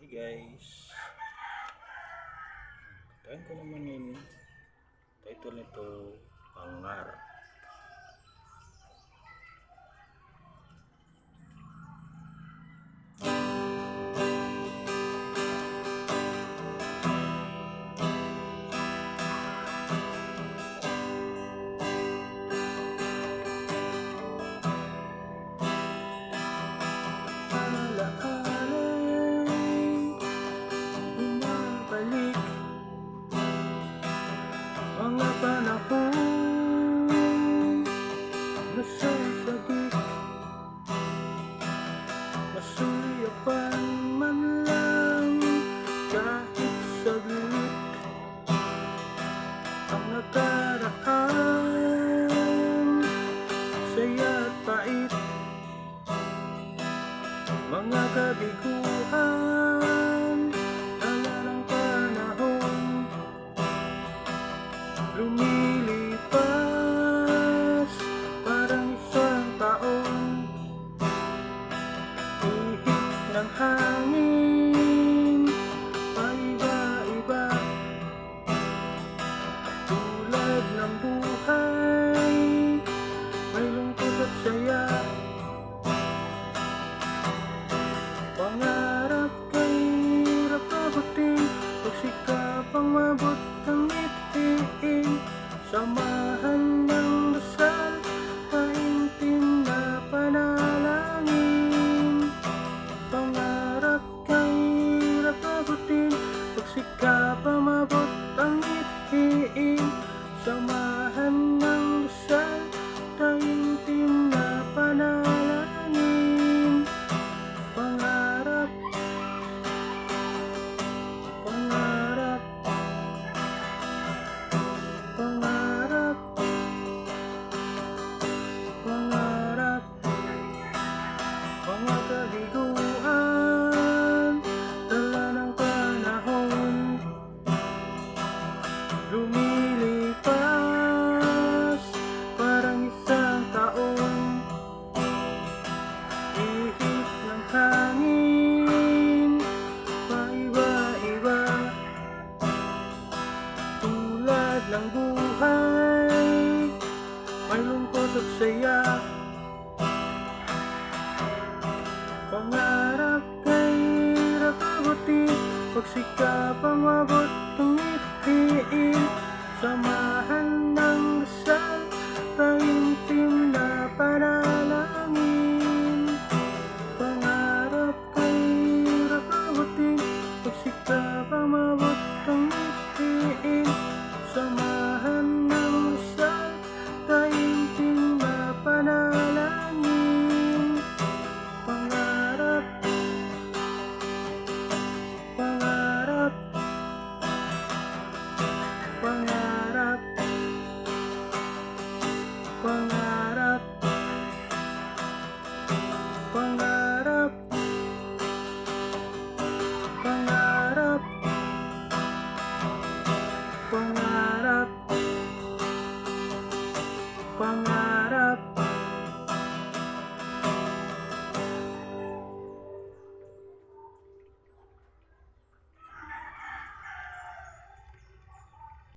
Guys, tayo ko naman yung title nito, Pangarap. Mga panahon nasasagip, masuyapan man lang kahit saglit. Ang nakaraan, saya at pait, mga kabiguan, dala ng panahon, lumilipas parang isang taon. Ihip ng hangin, paiba-iba, tulad ng buhay, may lungkot at saya. Pangarap kay hirap abutin, pagsikap ang mabot ng ngiti. Samahan ng dasal, taimtim na panalangin. Pangarap kay hirap abutin, pagsikap ang mabot ang ngiti. Samahan ng dasal, taimtim na panalangin. Pangarap, pangarap, pangarap, pangarap, mga kabiguan, dala ng panahon, lumilipas parang isang taon. Ihip ng hangin, paiba-iba, tulad ng buhay, may lungkot at saya. Pangarap kay hirap abutin, pagsikap ang mabot ng ngiti. Samahan ng dasal, taimtim na panalangin. Pangarap kay hirap abutin, pagsikap ang mabot ng ngiti. Samahan ng dasal, taimtim na panalangin. Pangarap, pangarap, pangarap, pangarap, pangarap, pangarap, pangarap, pangarap.